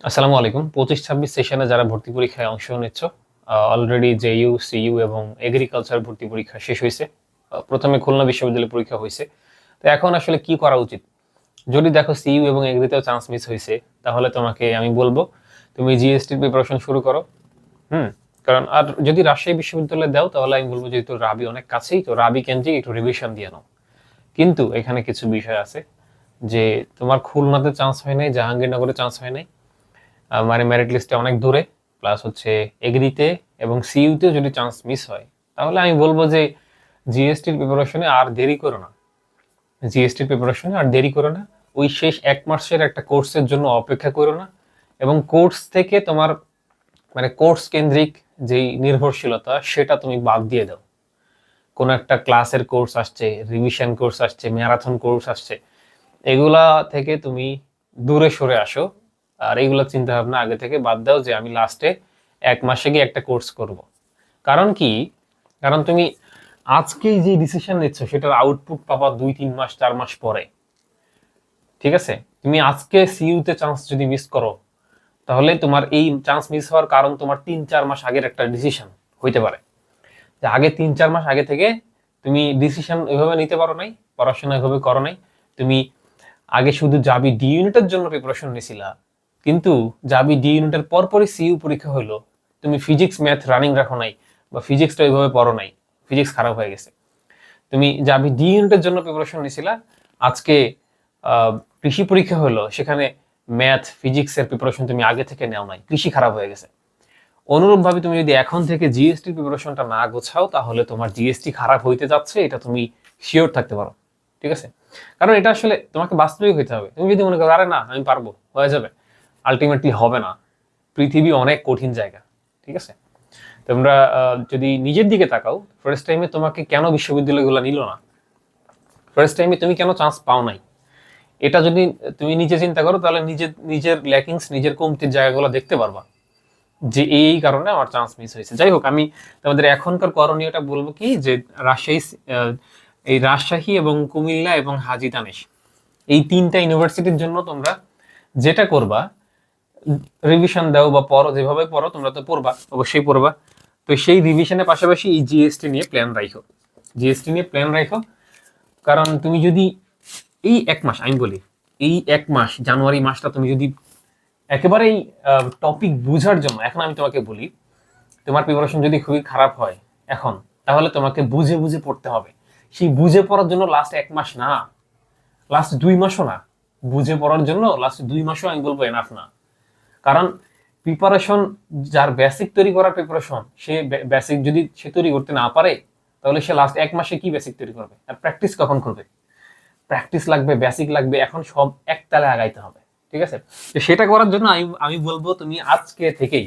আসসালামু আলাইকুম। 25-26 সেশনে যারা ভর্তি পরীক্ষায় অংশ নিচ্ছ, অলরেডি জেইউ, সিইউ এবং এগ্রিকালচার ভর্তি পরীক্ষা শেষ হয়েছে। প্রথমে খুলনা বিশ্ববিদ্যালয়ে পরীক্ষা হয়েছে। তো এখন আসলে কি করা উচিত? যদি দেখো সিইউ এবং এগ্রিতেও চান্স মিস হয়েছে, তাহলে তোমাকে আমি বলবো তুমি জিএসটির প্রিপারেশন শুরু করো। হুম। কারণ আর যদি রাজশাহী বিশ্ববিদ্যালয়ে দাও, তাহলে আমি বলবো যেহেতু রাবি অনেক কাছেই, তো রাবি কেন্দ্রিক একটু রিভিশন দিয়ে নাও। কিন্তু এখানে কিছু বিষয় আছে যে তোমার খুলনাতে চান্স হয় নাই, জাহাঙ্গীরনগরে চান্স হয় নাই, মানে মেরিট লিস্টে অনেক দূরে, প্লাস হচ্ছে এগ্রিতে এবং সিইউতেও যদি চান্স মিস হয়, তাহলে আমি বলবো যে জিএসটির প্রিপারেশনে আর দেরি করো না। জিএসটির প্রিপারেশনে আর দেরি করো না। ওই শেষ 1 মাসের একটা কোর্সের জন্য অপেক্ষা করো না, এবং কোর্স থেকে তোমার মানে কোর্স কেন্দ্রিক যেই নির্ভরশীলতা সেটা তুমি বাদ দিয়ে দাও। কোনো একটা ক্লাসের কোর্স আসছে, রিভিশন কোর্স আসছে, ম্যারাথন কোর্স আসছে, এগুলা থেকে তুমি দূরে সরে আসো। আর এইগুলা চিন্তা ভাবনা আগে থেকে বাদ দাও যে আমি লাস্টে 1 মাসে গিয়ে একটা কোর্স করব। কারণ কি? কারণ তুমি আজকেই যে ডিসিশন নিচ্ছ সেটার আউটপুট পাবা 2-3 মাস 4 মাস পরে। ঠিক আছে? তুমি আজকে সিইউতে চান্স যদি মিস করো, তাহলে তোমার এই চান্স মিস হওয়ার কারণ তোমার 3-4 মাস আগের একটা ডিসিশন হইতে পারে। যে আগে 3-4 মাস আগে থেকে তুমি ডিসিশন ওইভাবে নিতে পারো নাই, পড়াশোনা ওইভাবে করো নাই। তুমি আগে শুধু জাবি ডি ইউনিটের জন্য প্রিপারেশন নিছিলা, কিন্তু জাবি ডি ইউনিটের পরপরই সিইউ পরীক্ষা হলো, তুমি ফিজিক্স ম্যাথ রানিং রাখো নাই, বা ফিজিক্সটা ওইভাবে পড়ো নাই, ফিজিক্স খারাপ হয়ে গেছে। তুমি জাবি ডি ইউনিটের জন্য প্রিপারেশন নিছিলা, আজকে কৃষি পরীক্ষা হলো, সেখানে ম্যাথ ফিজিক্সের প্রিপারেশন তুমি আগে থেকে নেও নাই, কৃষি খারাপ হয়ে গেছে। অনুরূপভাবে তুমি যদি এখন থেকে জিএসটি প্রিপারেশনটা না গোছাও, তাহলে তোমার জিএসটি খারাপ হইতে যাচ্ছে, এটা তুমি শিওর থাকতে পারো। ঠিক আছে? কারণ এটা আসলে তোমাকে বাস্তবিক হইতে হবে। তুমি যদি মনে করো আরে না আমি পারবো, হয়ে যাবে, আলটিমেটলি হবে না। পৃথিবী অনেক কঠিন জায়গা। ঠিক আছে? তোমরা যদি নিজের দিকে তাকাও, ফার্স্ট টাইমে তোমাকে কেন বিশ্ববিদ্যালয়গুলো নিল না, ফার্স্ট টাইমে তুমি কেন চান্স পাও নাই, এটা যদি তুমি নিজে চিন্তা করো, তাহলে নিজের নিজের ল্যাকিংস, নিজের কমতির জায়গাগুলো দেখতে পারবা যে এই কারণে আমার চান্স মিস হয়েছে। যাই হোক, আমি তোমাদের এখনকার করণীয়টা বলবো কি, যে রাজশাহী, এই রাজশাহী এবং কুমিল্লা এবং হাজী দানেশ, এই 3টা ইউনিভার্সিটির জন্য তোমরা যেটা করবা, রিভিশন দাও বা পড়ো, যেভাবে পড়ো তোমরা তো পড়বা, অবশ্যই পড়বা। তো সেই রিভিশনের পাশাপাশি এই জিএসটি নিয়ে প্ল্যান রাখো, জিএসটি নিয়ে প্ল্যান রাখো। কারণ তুমি যদি এই 1 মাস, আমি বলি এই 1 মাস জানুয়ারি মাসটা তুমি যদি একেবারেই টপিক বুঝার জন্য, এখন আমি তোমাকে বলি, তোমার প্রিপারেশন যদি খুবই খারাপ হয় এখন, তাহলে তোমাকে বুঝে বুঝে পড়তে হবে। সেই বুঝে পড়ার জন্য লাস্ট 1 মাস না, লাস্ট 2 মাসও না, বুঝে পড়ার জন্য লাস্ট 2 মাসও আমি বলবো এনাফ না। কারণ প্রিপারেশন, যার বেসিক তৈরি করার প্রিপারেশন, সে বেসিক যদি সে তৈরি করতে না পারে, তাহলে সে লাস্ট 1 মাসে কি বেসিক তৈরি করবে? আর প্র্যাকটিস কখন করবে? প্র্যাকটিস লাগবে, বেসিক লাগবে, এখন সব একতালে আগাইতে হবে। ঠিক আছে? তো সেটা করার জন্য আমি আমি বলবো তুমি আজকে থেকেই,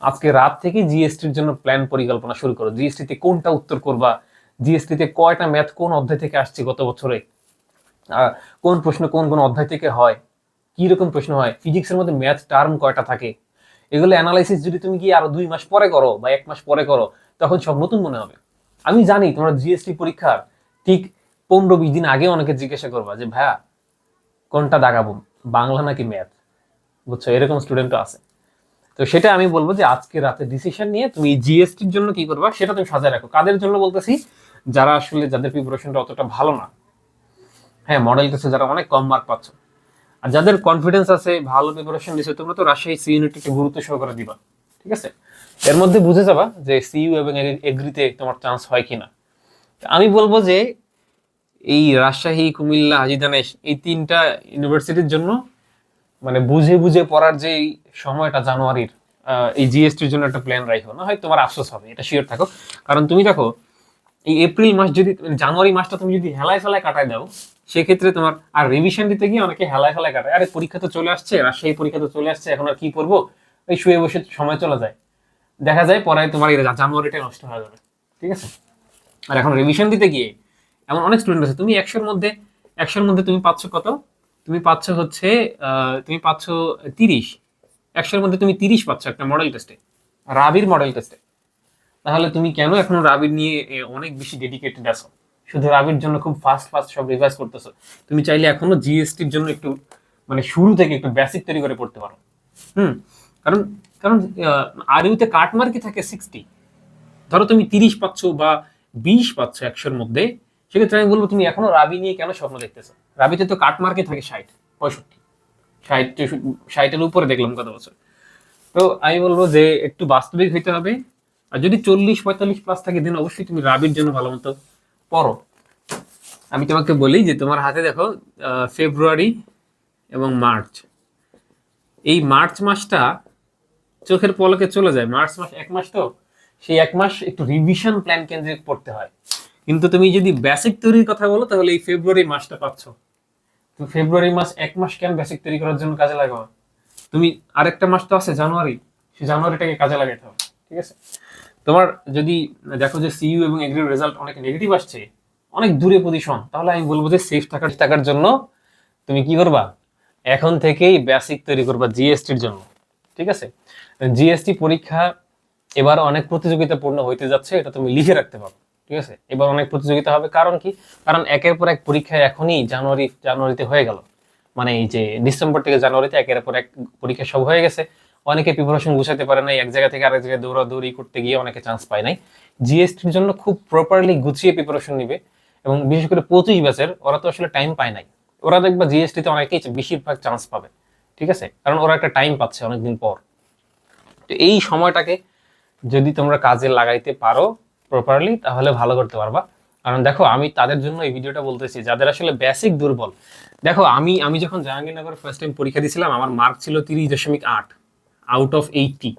আজকে রাত থেকে জিএসটির জন্য প্ল্যান পরিকল্পনা শুরু করো। জিএসটিতে কোনটা উত্তর করবা, জিএসটিতে কয়টা ম্যাথ কোন অধ্যায় থেকে আসছে গত বছরে, কোন প্রশ্ন কোন কোন অধ্যায় থেকে হয়, কি রকম প্রশ্ন হয়, ফিজিক্সের মধ্যে ম্যাথ টার্ম কয়টা থাকে, এগুলো অ্যানালাইসিস যদি তুমি কি আরো 2 মাস পরে করো বা 1 মাস পরে করো, তখন সব নতুন মনে হবে। আমি জানি তোমরা জিএসটি পরীক্ষার ঠিক 15-20 দিন আগে অনেকে জিজ্ঞাসা করবা যে ভাইয়া কোনটা দাগাবো, বাংলা নাকি ম্যাথ? বুঝছো, এরকম স্টুডেন্টও আছে। তো সেটা আমি বলবো যে আজকে রাতে ডিসিশন নিয়ে তুমি জিএসটির জন্য কি করবা সেটা তুমি সাজায় রাখো। কাদের জন্য বলতেছি? যারা আসলে, যাদের প্রিপারেশনটা অতটা ভালো না, হ্যাঁ, মডেল টেস্টে যারা অনেক কম মার্ক পাচ্ছ, আর যাদের কনফিডেন্স আছে, ভালো প্রিপারেশন নিচ্ছে, তোমরা তো রাজশাহী সি ইউনিট একটু গুরুত্ব সহকারে দিবা। ঠিক আছে? এর মধ্যে বুঝে যাবা যে সিইউ এবং এগ্রিতে তোমার চান্স হয় কিনা। আমি বলবো যে এই রাজশাহী, কুমিল্লা, হাজী দানেশ, এই 3টা ইউনিভার্সিটির জন্য মানে বুঝে বুঝে পড়ার যে সময়টা জানুয়ারির, এই জিএসটির জন্য একটা প্ল্যান রাখো, না হয় তোমার আফসোস হবে, এটা শিওর থাকো। কারণ তুমি দেখো, এই এপ্রিল মাস যদি, জানুয়ারি মাসটা তুমি যদি হেলায় ফেলায় কাটায় দাও, সেক্ষেত্রে তোমার আর রিভিশন দিতে গিয়ে অনেকে হেলায় ফেলায় কাটায়, আরে পরীক্ষা তো চলে আসছে, রাজশাহী পরীক্ষা তো চলে আসছে, এখন আর কি পড়বো, এই শুয়ে বসে সময় চলে যায়, দেখা যায় পরে তোমার এই জানুয়ারিটা নষ্ট হয়ে যাবে। ঠিক আছে? আর এখন রিভিশন দিতে গিয়ে এমন অনেক স্টুডেন্ট আছে, তুমি 100-র মধ্যে তুমি পাচ্ছ কত, তুমি পাচ্ছ হচ্ছে তুমি পাচ্ছ 30, 100-র মধ্যে তুমি 30 পাচ্ছ একটা মডেল টেস্টে, রাবির মডেল টেস্টে। তাহলে তুমি কেন এখনো রাবির নিয়ে অনেক বেশি ডেডিকেটেড আছো, শুধু রাবির জন্য খুব ফাস্ট ফাস্ট সব রিভাইজ করতেছো? তুমি চাইলে এখনো জিএসটির জন্য একটু মানে শুরু থেকে একটু বেসিক তৈরি করে পড়তে পারো। হুম। কারণ কারণ আরইউতে কাট মার্কই থাকে 60। ধরো তুমি 30 পাচ্ছ বা 20 পাচ্ছ 100-র মধ্যে, সেক্ষেত্রে আমি বলবো তুমি এখনো রাবি নিয়ে কেন স্বপ্ন দেখতেছো? রাবিতে তো কাট মার্কে থাকে 60, 65, 60, 60-এর উপরে দেখলাম কত বছর। তো আমি বলবো যে একটু বাস্তবিক হইতে হবে। আর যদি 40-45 প্লাস থাকে দেন অবশ্যই তুমি রাবির জন্য ভালো মতো পড়ো। আমি তোমাকে বলি যে তোমার হাতে দেখো ফেব্রুয়ারি এবং মার্চ, এই মার্চ মাসটা চোখের পলকে চলে যায়। মার্চ মাস 1 মাস, তো সেই 1 মাস একটু রিভিশন প্ল্যান কেন্দ্রিক পড়তে হয়। কিন্তু তুমি যদি বেসিক তৈরির কথা বলো তাহলে এই ফেব্রুয়ারি মাসটা পাচ্ছ। তুমি ফেব্রুয়ারি মাস 1 মাস কেন বেসিক তৈরি করার জন্য কাজে লাগাও? তুমি আরেকটা মাস তো আছে জানুয়ারি, সেই জানুয়ারিটাকে কাজে লাগাতে হবে। ঠিক আছে? তোমার যদি দেখো যে সিইউ এবং এগ্রির রেজাল্ট অনেক নেগেটিভ আসছে, অনেক দূরে পজিশন, তাহলে আমি বলবো যে সেফ থাকার জন্য তুমি কি করবা, এখন থেকেই বেসিক তৈরি করবা জিএসটির জন্য। ঠিক আছে? জিএসটি পরীক্ষা এবার অনেক প্রতিযোগিতাপূর্ণ হইতে যাচ্ছে, এটা তুমি লিখে রাখতে পারো। ঠিক আছে? এবার অনেক প্রতিযোগিতা হবে। কারণ কি? কারণ একের পর এক পরীক্ষা এখনই জানুয়ারিতে হয়ে গেল। মানে এই যে ডিসেম্বর থেকে জানুয়ারিতে একের পর এক পরীক্ষা সব হয়ে গেছে। অনেকে প্রিপারেশন গুছাতে পারে নাই, এক জায়গা থেকে আরেক জায়গায় দৌড়াদৌড়ি করতে গিয়ে অনেকে চান্স পায় নাই। জিএসটির জন্য খুব প্রপারলি গুছিয়ে প্রিপারেশন নিবে, এবং বিশেষ করে 25 ব্যাচের ওরা তো আসলে টাইম পায় নাই। ওরা দেখবা জিএসটিতে অনেকেই বেশিরভাগ চান্স পাবে। ঠিক আছে? কারণ ওরা একটা টাইম পাচ্ছে অনেকদিন পর। তো এই সময়টাকে যদি তোমরা কাজে লাগাইতে পারো প্রপারলি, তাহলে ভালো করতে পারবা। কারণ দেখো, আমি তাদের জন্য এই ভিডিওটা বলতেছি যাদের আসলে বেসিক দুর্বল। দেখো, আমি আমি যখন জাহাঙ্গীরনগরে ফার্স্ট টাইম পরীক্ষা দিয়েছিলাম, আমার মার্ক ছিল 30.8 আউট অফ 80।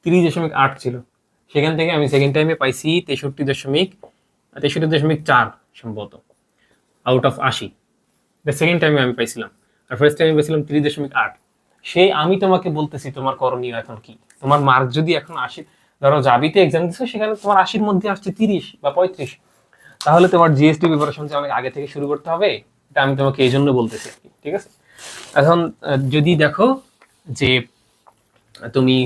30.8 ছিল। সেখান থেকে আমি সেকেন্ড টাইমে পাইছি 63.4 সম্ভবত, আউট অফ 80। সেকেন্ড টাইমে আমি পাইছিলাম। আর ফার্স্ট টাইমে পেয়েছিলাম 30.8। সেই আমি তোমাকে বলতেছি তোমার করণীয় এখন কি। তোমার মার্ক যদি এখন 80, ধরো জাবিতে এক্সাম দিচ্ছ, সেখানে তোমার 80-র মধ্যে আসছে 30 বা 35, তাহলে তোমার জিএসটি প্রিপারেশন যে অনেক আগে থেকে শুরু করতে হবে, এটা আমি তোমাকে এই জন্য বলতেছি আর কি। ঠিক আছে? এখন যদি দেখো যে তুমি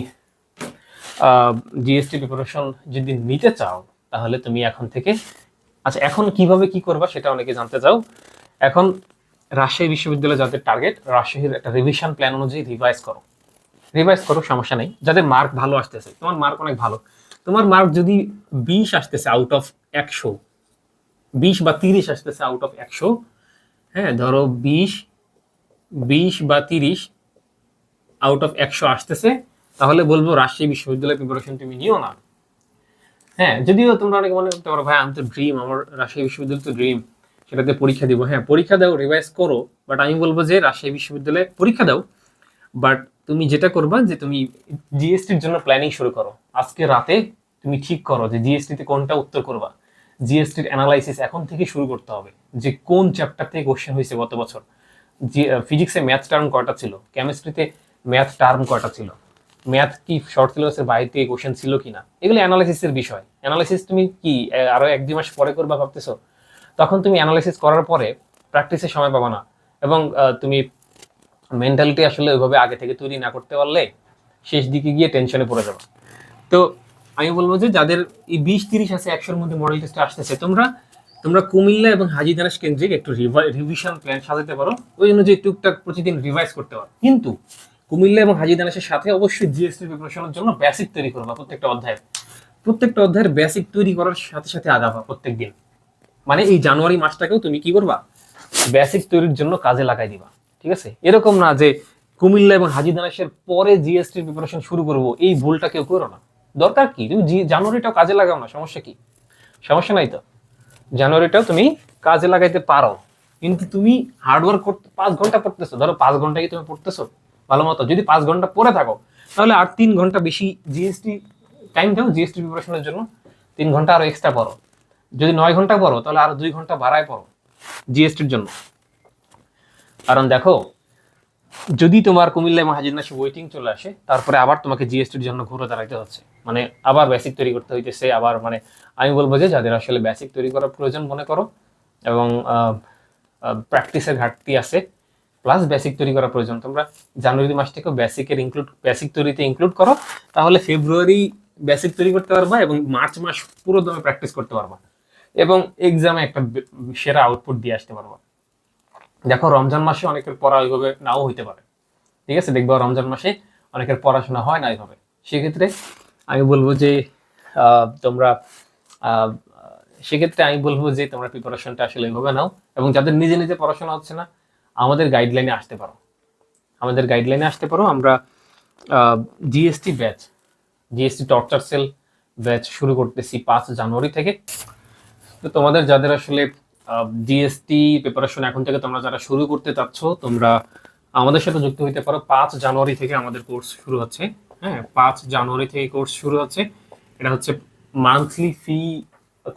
জিএসটি প্রিপারেশন যদি নিতে চাও, তাহলে তুমি এখন থেকে, আচ্ছা এখন কিভাবে কি করবা সেটা অনেকে জানতে চাও। এখন রাজশাহী বিশ্ববিদ্যালয়ে যাদের টার্গেট, রাজশাহীর একটা রিভিশন প্ল্যান অনুযায়ী রিভাইজ করো, সমস্যা নেই। যাদের মার্ক ভালো আসতেছে, তোমার মার্ক অনেক ভালো, তোমার মার্ক যদি 20 আসতেছে আউট অফ 100, 20 বা 30 আসতেছে আউট অফ 100, হ্যাঁ ধরো 20 বা 30 আউট অফ 100 আসতেছে, তাহলে বলবো রাজশাহী বিশ্ববিদ্যালয় প্রিপারেশন তুমি নিও না। হ্যাঁ, যদিও তোমরা অনেকে মনে করতে পারো ভাই আমি তো ড্রিম, আমার রাজশাহী বিশ্ববিদ্যালয় তো ড্রিম, সেটাতে পরীক্ষা দিব। হ্যাঁ পরীক্ষা দাও, রিভাইজ করো, বাট আমি বলবো যে রাজশাহী বিশ্ববিদ্যালয়ে পরীক্ষা দাও, বাট তুমি যেটা করবা যে তুমি জিএসটির জন্য প্ল্যানিং শুরু করো। আজকে রাতে তুমি ঠিক করো যে জিএসটিতে কোনটা উত্তর করবা। জিএসটির অ্যানালাইসিস এখন থেকে শুরু করতে হবে, যে কোন চ্যাপ্টার থেকে কোশ্চেন হয়েছে গত বছর, যে ফিজিক্সে ম্যাথ টার্ম কয়টা ছিল, কেমিস্ট্রিতে ম্যাথ টার্ম কয়টা ছিল, ম্যাথ কি শর্ট সিলেবাসের বাইরে থেকে কোশ্চেন ছিল কিনা, এগুলো অ্যানালাইসিসের বিষয়। অ্যানালাইসিস তুমি কি আরো 1-2 মাস পরে করবা ভাবতেছো? তখন তুমি অ্যানালাইসিস করার পরে প্র্যাকটিসের সময় পাবা না, এবং তুমি মেন্টালিটি আসলে ওইভাবে আগে থেকে তৈরি না করতে পারলে শেষ দিকে গিয়ে টেনশনে পড়ে যাবে। তো আমি বলবো যে যাদের এই 20-30 আছে 100-র মধ্যে মডেল টেস্টে আসতেছে, তোমরা তোমরা কুমিল্লা এবং হাজীদারাস কেন্দ্রিক একটু রিভিশন প্ল্যান সাজাতে পারো, ওই অনুযায়ী টুকটাক প্রতিদিন রিভাইজ করতে পারো। কিন্তু কুমিল্লা এবং হাজীদারাসের সাথে অবশ্যই জিএসটি প্রিপারেশনের জন্য বেসিক তৈরি করবা। প্রত্যেকটা অধ্যায়ের বেসিক তৈরি করার সাথে সাথে আগাবা প্রত্যেক দিন। মানে এই জানুয়ারি মাসটাকেও তুমি কি করবা, বেসিক তৈরির জন্য কাজে লাগাই দিবা। ঠিক আছে? এরকম না যে কুমিল্লা এবং হাজীদানাসের পরে জিএসটি প্রিপারেশন শুরু করব, এই ভুলটা কেউ করো না। দরকার কি, তুমি জানুয়ারিটাও কাজে লাগাও না, সমস্যা কি? সমস্যা নাই তো, জানুয়ারিটাও তুমি কাজে লাগাইতে পারো। কিন্তু তুমি হার্ডওয়ার্ক করতে 5 ঘন্টা পড়তেছো, ধরো 5 ঘন্টা কি তুমি পড়তেছো ভালো মতো, যদি 5 ঘন্টা পড়ে থাকো, তাহলে আর 3 ঘন্টা বেশি জিএসটি টাইম দাও জিএসটি প্রিপারেশনের জন্য। 3 ঘন্টা আরো এক্সট্রা পড়ো। যদি 9 ঘন্টা পড়ো, তাহলে আরো 2 ঘন্টা বাড়ায় পড়ো জিএসটির জন্য। কারণ দেখো, যদি তোমার কুমিল্লা এবং হাজিরনাসে ওয়েটিং চলে আসে, তারপরে আবার তোমাকে জিএসটির জন্য ঘুরে দাঁড়াইতে হচ্ছে, মানে আবার বেসিক তৈরি করতে হইতেছে আবার। মানে আমি বলবো যে যাদের আসলে বেসিক তৈরি করার প্রয়োজন মনে করো, এবং প্র্যাকটিসের ঘাটতি আছে, প্লাস বেসিক তৈরি করার প্রয়োজন, তোমরা জানুয়ারি মাস থেকে বেসিক তৈরিতে ইনক্লুড করো, তাহলে ফেব্রুয়ারি বেসিক তৈরি করতে পারবা এবং মার্চ মাস পুরো দমে প্র্যাকটিস করতে পারবা, এবং এক্সামে একটা সেরা আউটপুট দিয়ে আসতে পারবা। দেখো, রমজান মাসে অনেকের পড়া ওইভাবে নাও হইতে পারে, ঠিক আছে, দেখবা রমজান মাসে অনেকের পড়াশোনা হয় না এইভাবে। সেক্ষেত্রে আমি বলবো যে তোমরা আহ, সেক্ষেত্রে আমি বলবো যে তোমরা প্রিপারেশনটা আসলে এইভাবে নাও, এবং যাদের নিজে নিজে পড়াশোনা হচ্ছে না আমাদের গাইডলাইনে আসতে পারো, আমরা GST batch, GST torture sell batch শুরু করতেছি 5 জানুয়ারি থেকে। তো তোমাদের যাদের আসলে জিএসটি প্রিপারেশন এখন থেকে তোমরা যারা শুরু করতে চাচ্ছ, তোমরা আমাদের সাথে যুক্ত হইতে পারো। 5 জানুয়ারি থেকে আমাদের কোর্স শুরু হচ্ছে। হ্যাঁ, 5 জানুয়ারি থেকে কোর্স শুরু হচ্ছে। এটা হচ্ছে মান্থলি ফি,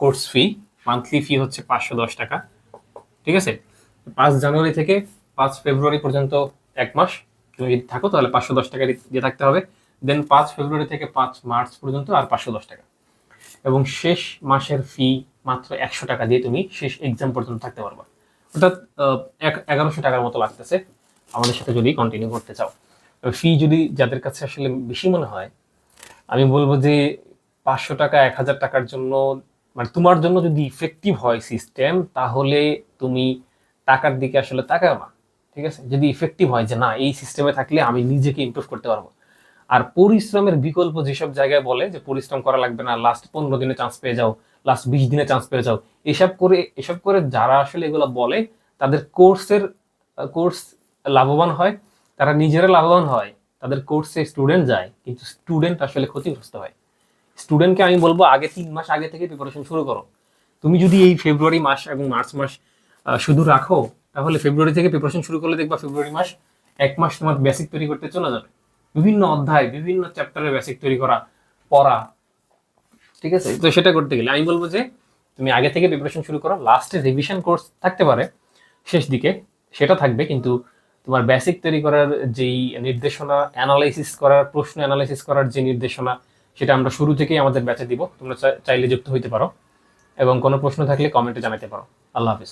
কোর্স ফি মান্থলি ফি হচ্ছে 510 টাকা। ঠিক আছে, 5 জানুয়ারি থেকে 5 ফেব্রুয়ারি পর্যন্ত 1 মাস তুমি যদি থাকো তাহলে 510 টাকা দিয়ে থাকতে হবে। দেন 5 ফেব্রুয়ারি থেকে 5 মার্চ পর্যন্ত আর 510 টাকা, এবং শেষ মাসের ফি মাত্র 100 টাকা দিয়ে তুমি শেষ এক্সাম পর্যন্ত থাকতে পারবা। অর্থাৎ 1100 টাকার মতো লাগতেছে আমাদের সাথে যদি কন্টিনিউ করতে চাও। ফি যদি যাদের কাছে আসলে বেশি মনে হয়, আমি বলবো যে 500 টাকা 1000 টাকার জন্য, মানে তোমার জন্য যদি ইফেক্টিভ হয় সিস্টেম, তাহলে তুমি টাকার দিকে আসলে তাকাও না। ঠিক আছে, যদি ইফেক্টিভ হয় যে না এই সিস্টেমে থাকলে আমি নিজেকে ইমপ্রুভ করতে পারবো। আর পরিশ্রমের বিকল্প যেসব জায়গায় বলে যে পরিশ্রম করা লাগবে না, লাস্ট 15 দিনে চান্স পেয়ে যাও, লাস্ট 20 দিনে চান্স পেয়ে যাও, এসব করে যারা আসলে এগুলো বলে, তাদের কোর্স লাভবান হয়, তারা নিজেরা লাভবান হয়, তাদের কোর্সে স্টুডেন্ট যায়, কিন্তু স্টুডেন্ট আসলে ক্ষতিগ্রস্ত হয়। স্টুডেন্টকে আমি বলবো আগে 3 মাস আগে থেকে প্রিপারেশন শুরু করো। তুমি যদি এই ফেব্রুয়ারি মাস এবং মার্চ মাস শুধু রাখো, তাহলে ফেব্রুয়ারি থেকে প্রিপারেশন শুরু করলে দেখবা ফেব্রুয়ারি মাস 1 মাস তোমার বেসিক তৈরি করতে চলে যাবে। বিভিন্ন অধ্যায়, বিভিন্ন চ্যাপ্টারের বেসিক তৈরি করা, পড়া। ঠিক আছে, তো সেটা করতে গেলে আমি বলবো যে তুমি আগে থেকে প্রিপারেশন শুরু করো। লাস্টে রিভিশন কোর্স থাকতে পারে শেষ দিকে, সেটা থাকবে, কিন্তু তোমার বেসিক তৈরি করার যেই নির্দেশনা, অ্যানালাইসিস করার, প্রশ্ন অ্যানালাইসিস করার যে নির্দেশনা, সেটা আমরা শুরু থেকেই আমাদের ব্যাচে দিব। তোমরা চাইলে যুক্ত হইতে পারো, এবং কোনো প্রশ্ন থাকলে কমেন্টে জানাতে পারো। আল্লাহ হাফিজ।